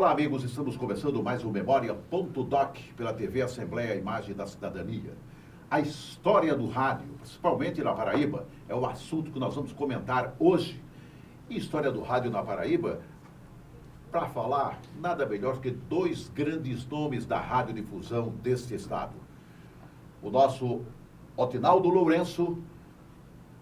Olá, amigos, estamos começando mais um Memória.doc pela TV Assembleia Imagem da Cidadania. A história do rádio, principalmente na Paraíba, é o assunto que nós vamos comentar hoje. E história do rádio na Paraíba, para falar, nada melhor que dois grandes nomes da radiodifusão deste estado. O nosso Otinaldo Lourenço,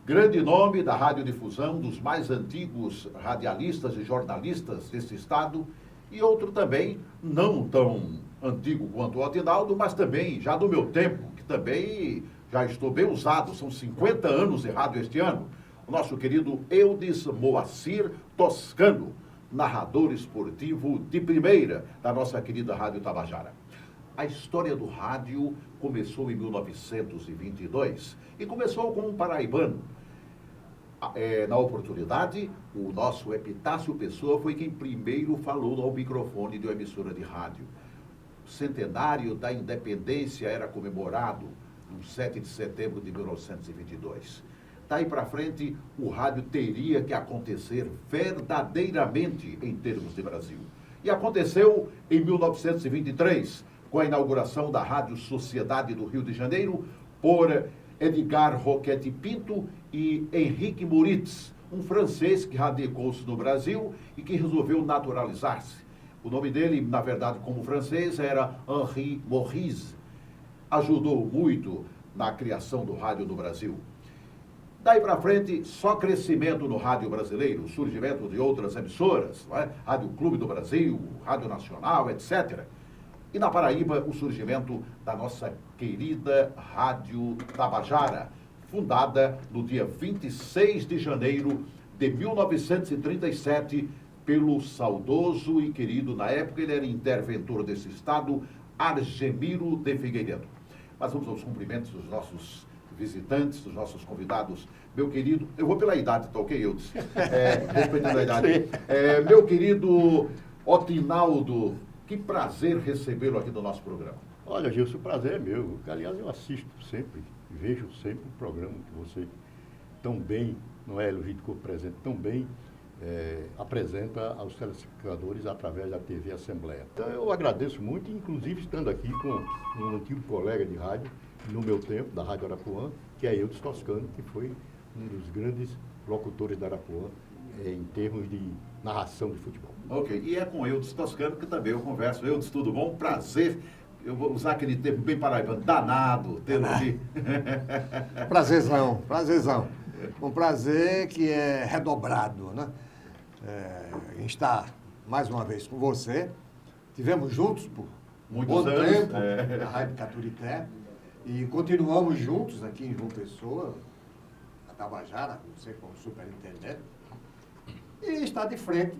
grande nome da radiodifusão, dos mais antigos radialistas e jornalistas deste estado, e outro também, não tão antigo quanto o Otinaldo, mas também já do meu tempo, que também já estou bem usado, são 50 anos de rádio este ano, o nosso querido Eudes Moacir Toscano, narrador esportivo de primeira da nossa querida Rádio Tabajara. A história do rádio começou em 1922 e começou com um paraibano. Na oportunidade, o nosso Epitácio Pessoa foi quem primeiro falou ao microfone de uma emissora de rádio. O centenário da independência era comemorado no 7 de setembro de 1922. Daí para frente, o rádio teria que acontecer verdadeiramente em termos de Brasil. E aconteceu em 1923, com a inauguração da Rádio Sociedade do Rio de Janeiro, por Edgar Roquette Pinto e Henrique Moritz, um francês que radicou-se no Brasil e que resolveu naturalizar-se. O nome dele, na verdade, como francês, era Henri Maurice. Ajudou muito na criação do rádio no Brasil. Daí para frente, só crescimento no rádio brasileiro, surgimento de outras emissoras, não é? Rádio Clube do Brasil, Rádio Nacional, etc. E na Paraíba, o surgimento da nossa querida Rádio Tabajara, fundada no dia 26 de janeiro de 1937 pelo saudoso e querido, na época ele era interventor desse estado, Argemiro de Figueiredo. Mas vamos aos cumprimentos dos nossos visitantes, dos nossos convidados. Meu querido, eu vou pela idade, tá ok, Eudes? Respeitando a idade. Meu querido Otinaldo, que prazer recebê-lo aqui no nosso programa. Olha, Gilson, o prazer é meu. Aliás, eu assisto sempre, vejo sempre o programa que você tão bem, não é, Luísio, presente, tão bem apresenta aos telespectadores através da TV Assembleia. Então, eu agradeço muito, inclusive estando aqui com um antigo colega de rádio, no meu tempo, da Rádio Arapuã, que é Eudes Toscano, que foi um dos grandes locutores da Arapuã em termos de narração de futebol. Ok, e é com Eudes Toscano que também eu converso. Eudes, tudo bom? Prazer. Eu vou usar aquele termo bem paraibano, danado, tendo aqui. Prazerzão. Um prazer que é redobrado, né? Em estar mais uma vez com você. Tivemos juntos por muitos bom anos, tempo na Rádio Caturité e continuamos juntos aqui em João Pessoa, na Tabajara, você como superintendente. E está de frente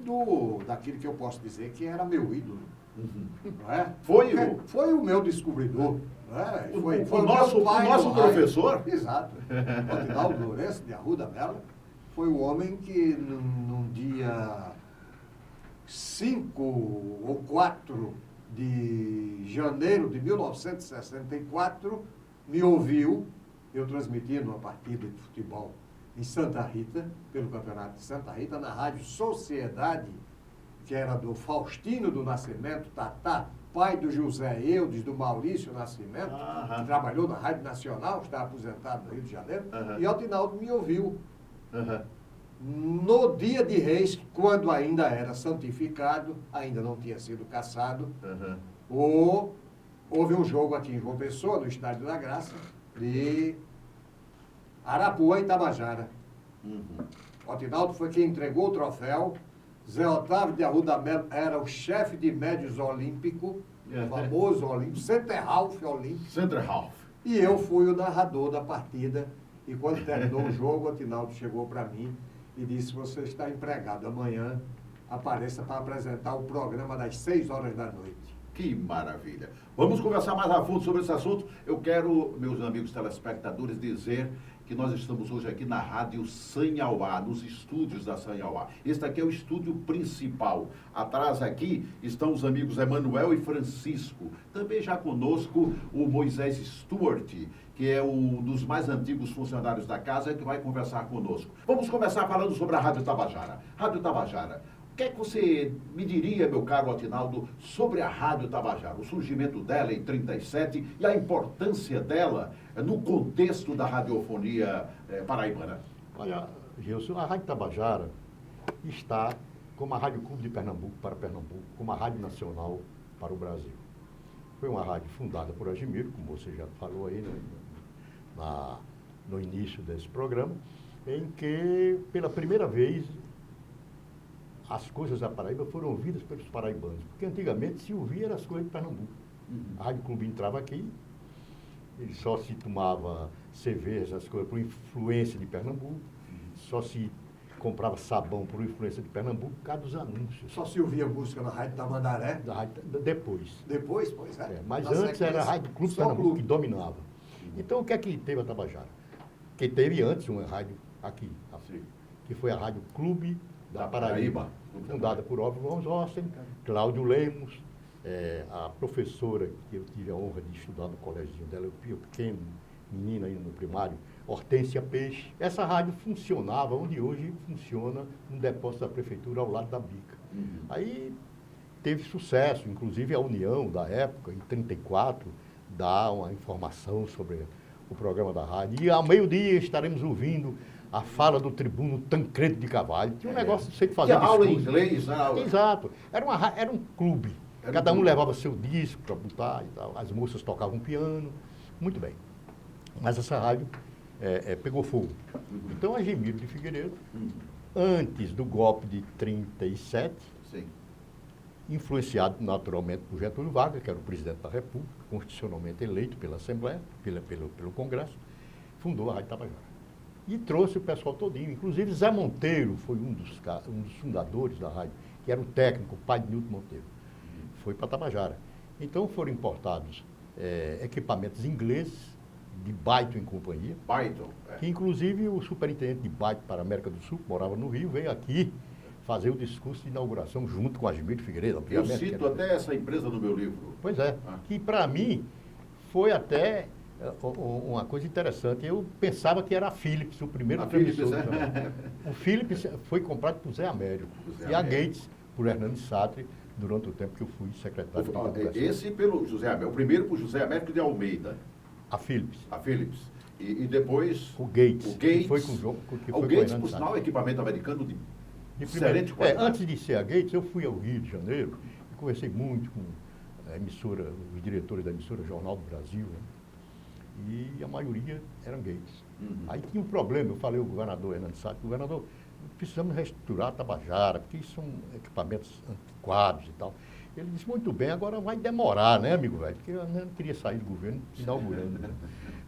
daquilo que eu posso dizer que era meu ídolo. Não é? Foi o meu descobridor. Não é? Foi o nosso professor? Exato. Otinaldo Lourenço de Arruda Mello foi o homem que num dia 5 ou 4 de janeiro de 1964 me ouviu, eu transmitindo uma partida de futebol em Santa Rita, pelo Campeonato de Santa Rita, na Rádio Sociedade, que era do Faustino do Nascimento, Tatá, pai do José Eudes, do Maurício Nascimento, que trabalhou na Rádio Nacional, está aposentado no Rio de Janeiro, e Otinaldo me ouviu. No dia de Reis, quando ainda era santificado, ainda não tinha sido cassado, houve um jogo aqui em João Pessoa, no Estádio da Graça, de Arapuã e Tabajara. Otinaldo foi quem entregou o troféu. Zé Otávio de Arruda Mello era o chefe de médios olímpico, famoso olímpico, Center Ralph olímpico. Center Ralph. E eu fui o narrador da partida. E quando terminou o jogo, Otinaldo chegou para mim e disse: você está empregado, amanhã apareça para apresentar o programa das 6 horas da noite. Que maravilha. Vamos conversar mais a fundo sobre esse assunto. Eu quero, meus amigos telespectadores, dizer que nós estamos hoje aqui na Rádio Sanhauá, nos estúdios da Sanhauá. Este aqui é o estúdio principal. Atrás aqui estão os amigos Emanuel e Francisco. Também já conosco o Moisés Stuart, que é um dos mais antigos funcionários da casa, que vai conversar conosco. Vamos começar falando sobre a Rádio Tabajara. Rádio Tabajara, O que é que você me diria, meu caro Atinaldo, sobre a Rádio Tabajara, o surgimento dela em 37 e a importância dela no contexto da radiofonia paraibana? Olha, Gilson, a Rádio Tabajara está como a Rádio Clube de Pernambuco para Pernambuco, como a Rádio Nacional para o Brasil. Foi uma rádio fundada por Agimiro, como você já falou aí no início desse programa, em que, pela primeira vez, as coisas da Paraíba foram ouvidas pelos paraibanos, porque antigamente se ouvia as coisas de Pernambuco. A Rádio Clube entrava aqui, ele só se tomava cerveja, essas coisas, por influência de Pernambuco, só se comprava sabão por influência de Pernambuco por causa dos anúncios. Só se ouvia música na Rádio Tamandaré? Depois. Depois, pois é. Mas Na antes era a sequência, Rádio Clube só Pernambuco Clube. que dominava. Então o que é que teve a Tabajara? Que teve antes uma rádio aqui, que foi a Rádio Clube da Paraíba, fundada por Óbvio Von Osten, Cláudio Lemos, a professora que eu tive a honra de estudar no colégio dela, eu pequeno, menina ainda no primário, Hortência Peixe. Essa rádio funcionava onde hoje funciona um depósito da prefeitura ao lado da Bica. Aí teve sucesso, inclusive a União da época, em 34, dá uma informação sobre o programa da rádio. E ao meio-dia estaremos ouvindo a fala do tribuno Tancredo de Carvalho. Tinha um negócio de você fazer a aula em discurso. inglês, né? Exato. Era um clube. Era um Cada um clube. levava seu disco para botar e tal. As moças tocavam piano. Muito bem. Mas essa rádio pegou fogo. Então, Agimiro de Figueiredo, antes do golpe de 37, Sim. influenciado naturalmente por Getúlio Vargas, que era o presidente da República, constitucionalmente eleito pela Assembleia, pelo Congresso, fundou a Rádio Tabajara. E trouxe o pessoal todinho, inclusive Zé Monteiro foi um dos fundadores da rádio, que era o técnico, o pai de Nilton Monteiro. Foi para Tabajara. Então foram importados equipamentos ingleses, de Byton e companhia, Byton. que inclusive o superintendente de Byton para a América do Sul, que morava no Rio, veio aqui fazer o discurso de inauguração junto com Agimiro de Figueiredo. Eu obviamente, cito até essa empresa no meu livro. Pois é, que para mim foi até uma coisa interessante. Eu pensava que era a Philips, o primeiro A Philips, transmissor. O Philips foi comprado por Zé Américo e a Gates por Hernani Sartre durante o tempo que eu fui secretário de Educação. Esse pelo José Américo. O primeiro por José Américo de Almeida, A Philips. a Philips. E depois O Gates. o Gates. Que foi com o João. Que O foi com Gates, Hernani por Sartre. sinal, é equipamento americano de De excelente primeiro. qualidade. Antes de ser a Gates, eu fui ao Rio de Janeiro e conversei muito com a emissora, os diretores da emissora Jornal do Brasil, né? E a maioria eram Gates. Aí tinha um problema, eu falei ao governador Hernani Sartre, governador, precisamos reestruturar a Tabajara, porque isso são equipamentos antiquados e tal. Ele disse, muito bem, agora vai demorar, né, amigo velho? Porque eu não queria sair do governo inaugurando. Né?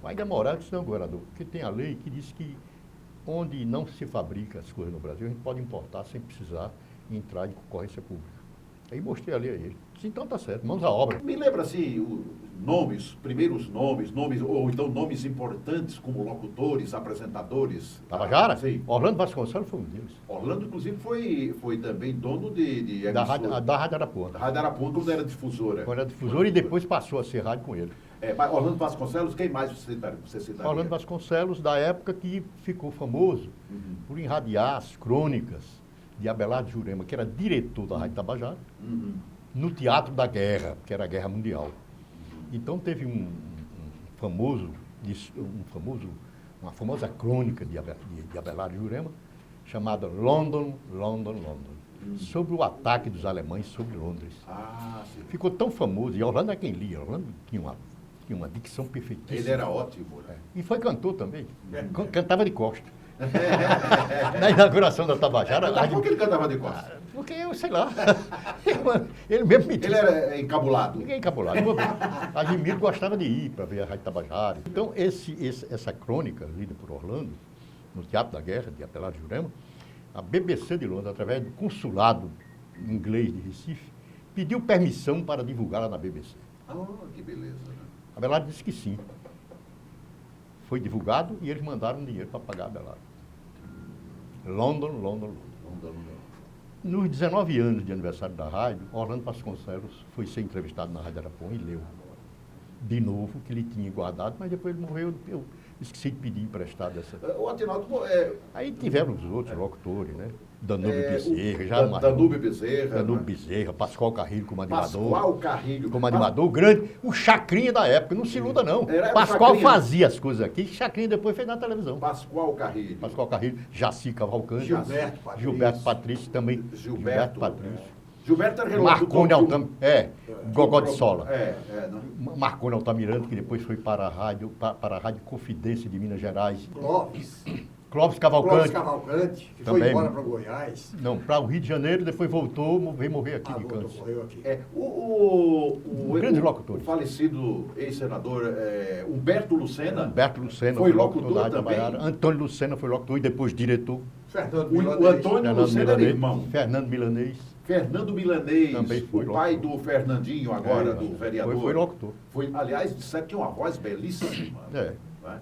Vai demorar, eu disse, não, governador, porque tem a lei que diz que onde não se fabrica as coisas no Brasil, a gente pode importar sem precisar entrar em concorrência pública. Aí mostrei a lei a ele. Disse, então tá certo, mãos à obra. Me lembra assim, primeiros nomes, ou então nomes importantes como locutores, apresentadores. Tabajara? Sim. Orlando Vasconcelos foi um deles. Orlando, inclusive, foi também dono de Da emissora. Rádio Arapuã. Da Rádio Arapuã, quando era difusora. Quando era difusor e depois passou a ser rádio com ele. Mas Orlando Vasconcelos, quem mais você citaria? Orlando Vasconcelos, da época que ficou famoso por irradiar as crônicas de Abelardo Jurema, que era diretor da Rádio Tabajara, no Teatro da Guerra, que era a Guerra Mundial. Então teve uma famosa crônica de Abelardo Jurema, chamada London, London, London, sobre o ataque dos alemães sobre Londres. Ah, sim. Ficou tão famoso, e Orlando é quem lia, Orlando tinha uma dicção perfeitíssima. Ele era ótimo, né? E foi cantor também, cantava de costa. Na inauguração da Tabajara. Por que ele cantava de costas? Porque eu sei lá. Ele mesmo me disse. Ele era encabulado. Ninguém encabulado. Agimiro gostava de ir para ver a Rádio Tabajara. Então, essa crônica, lida por Orlando, no Teatro da Guerra, de Abelardo Jurema, a BBC de Londres, através do consulado inglês de Recife, pediu permissão para divulgá-la na BBC. Ah, que beleza, né? Abelardo disse que sim. Foi divulgado e eles mandaram dinheiro para pagar a Abelardo. London, London, London. Nos 19 anos de aniversário da rádio, Orlando Vasconcelos foi ser entrevistado na Rádio Arapuã e leu de novo que ele tinha guardado, mas depois ele morreu, eu esqueci de pedir emprestado essa. O Atinaldo, Aí tiveram os outros locutores, né? Danúbio Bezerra, Danúbio Bezerra. Danúbio Né? Bezerra, Pascoal Carrilho como animador. Pascoal Carrilho. Como animador, o grande, o Chacrinha da época, não se iluda não. Era Pascoal Chacrinha. fazia as coisas aqui, Chacrinha depois fez na televisão. Pascoal Carrilho. Pascoal Carrilho, Jaci Cavalcante. Gilberto Patrício. Patrício também. Gilberto Patrício. Gilberto era Marconi Gogó de Sola. Não. Marconi Altamirante, que depois foi para a Rádio Confidência de Minas Gerais. Clóvis Cavalcante. Que também. foi embora para Goiás. Não, para o Rio de Janeiro, depois voltou, veio morrer aqui de câncer. Morreu aqui. O grande locutor. O falecido ex-senador Humberto Lucena. Humberto Lucena foi locutor da também. Antônio Lucena foi locutor e depois diretor. O Antônio Lucena era irmão. Fernando Milanês. Também foi o pai do Fernandinho agora, do vereador. Foi locutor. Aliás, disseram que tinha uma voz belíssima. É.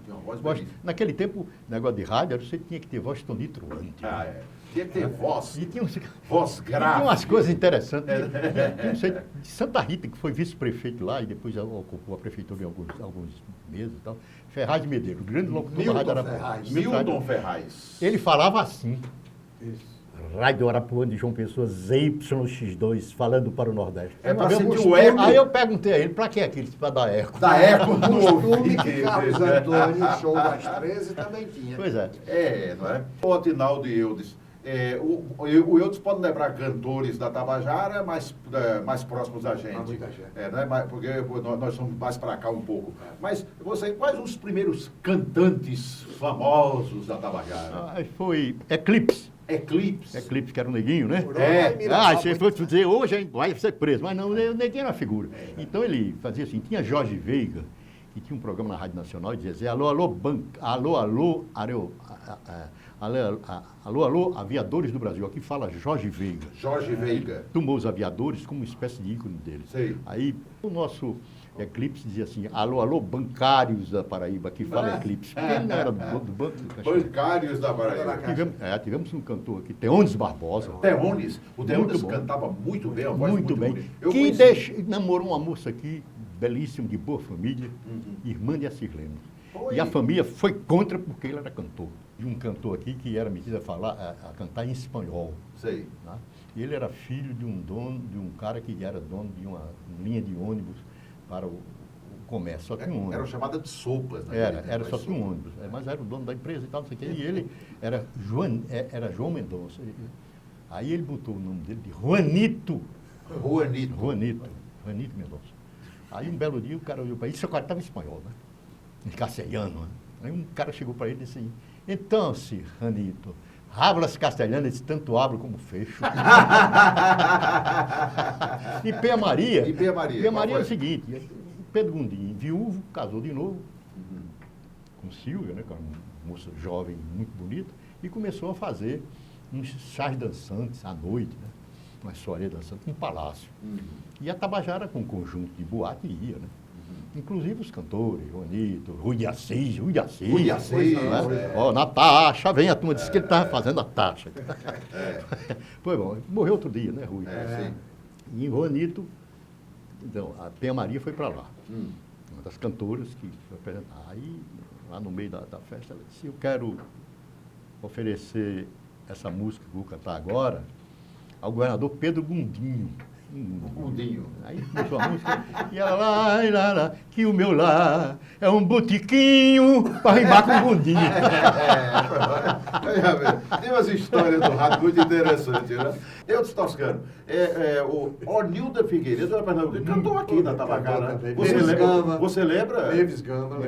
Tinha uma voz belíssima. Naquele tempo, negócio de rádio, você tinha que ter voz tonitruante. Tinha que ter voz. E tinha voz grave. Tinha umas coisas interessantes. Não sei, de Santa Rita, que foi vice-prefeito lá e depois ocupou a prefeitura em alguns meses e tal. Ferraz de Medeiros, o grande locutor da Rádio Arapuã. Milton Ferraz. Ele falava assim. Isso. Rádio Arapuã de João Pessoa, ZYX2, falando para o Nordeste. Para sentir o eco. Aí eu perguntei a ele, para que aquilo? Para dar eco. Da eco no Costume ouvido. que Carlos Antônio, show das 13, também tinha. Pois é. Não é? O Atinaldo e Eudes. O Eudes pode lembrar cantores da Tabajara mais próximos da gente. Muita gente. Né? Porque nós somos mais para cá um pouco. Mas quais os primeiros cantantes famosos da Tabajara? Foi Eclipse. Eclipse, que era um neguinho, né? Se for dizer hoje vai ser preso. Mas não, o neguinho era uma figura. Então ele fazia assim, tinha Jorge Veiga, que tinha um programa na Rádio Nacional e dizia assim, alô, aviadores do Brasil. Aqui fala Jorge Veiga. Jorge Veiga. Tomou os aviadores como uma espécie de ícone dele. Sei. Aí o nosso Eclipse dizia assim, alô, bancários da Paraíba, aqui fala Eclipse. Porque ele não era do Banco do Caxias. Bancários da Paraíba. Tivemos um cantor aqui, Teones Barbosa. O Teones cantava muito bem, a voz muito bem. bonita. Namorou uma moça aqui, belíssima, de boa família, irmã de Acirlene. E a família foi contra porque ele era cantor. De um cantor aqui que era metido a cantar em espanhol. Sei. Tá? E ele era filho de um cara que era dono de uma linha de ônibus para o comércio, só tinha um ônibus. Era chamada de sopas, né? Era só tinha um ônibus, mas era o dono da empresa e tal, não sei o quê. E ele era João Mendonça. Aí ele botou o nome dele de Juanito Mendonça. Aí um belo dia o cara olhou para ele, isso o cara estava em espanhol, né? Em castelhano, né? Aí um cara chegou para ele e disse assim, então, Juanito, hablas castelhano, disse, tanto abro como fecho. E Pé Maria é o seguinte, Pedro Gondim, viúvo, casou de novo com Silvia, né, que era uma moça jovem, muito bonita, e começou a fazer uns chás dançantes à noite, né, uma soirée dançante no palácio. E a Tabajara, com um conjunto de boate, ia, né? Inclusive os cantores, Juanito, Rui de Assis, né? Natasha, vem a turma, disse que ele estava fazendo a taxa. Foi bom, morreu outro dia, né, Rui? E Juanito, então, a Penha Maria foi para lá, uma das cantoras que foi apresentar. Aí, lá no meio da festa, ela disse, eu quero oferecer essa música que eu vou cantar agora ao governador Pedro Gondinho. Gondinho. Aí começou a música, e ela lá, que o meu lar é um botiquinho para rimar com o Gondinho. Tem umas histórias do rádio muito interessantes, né? Eudes Toscano, o Ornilda Figueiredo, cantou aqui na Tabajara. Você lembra? Neves Gama.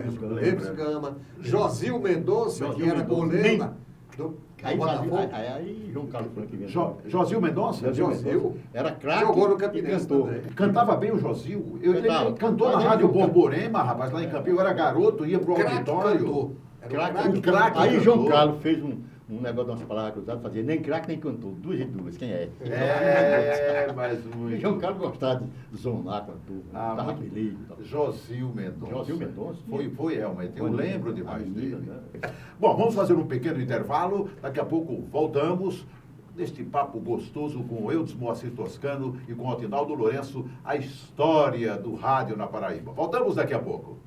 Josil Mendonça, que era goleiro do Botafogo. Aí João Carlos Frank vem. Josil Mendonça? Josil. Era craque. Jogou no Campinense também. Cantava bem o Josil. Ele cantou na Rádio Borborema, rapaz, lá em Campinas. Eu era garoto, ia pro auditório. Craque. Aí João Carlos fez um negócio de umas palavras cruzadas, fazia nem craque nem cantor. Duas e duas, quem é? Mas muito. E João Carlos gostava de zonar com a turma. Tava feliz. Josil Mendonça. Foi realmente. Eu lembro demais dele. Né? Bom, vamos fazer um pequeno intervalo. Daqui a pouco voltamos neste papo gostoso com o Eudes Moacir Toscano e com o Atinaldo Lourenço, a história do rádio na Paraíba. Voltamos daqui a pouco.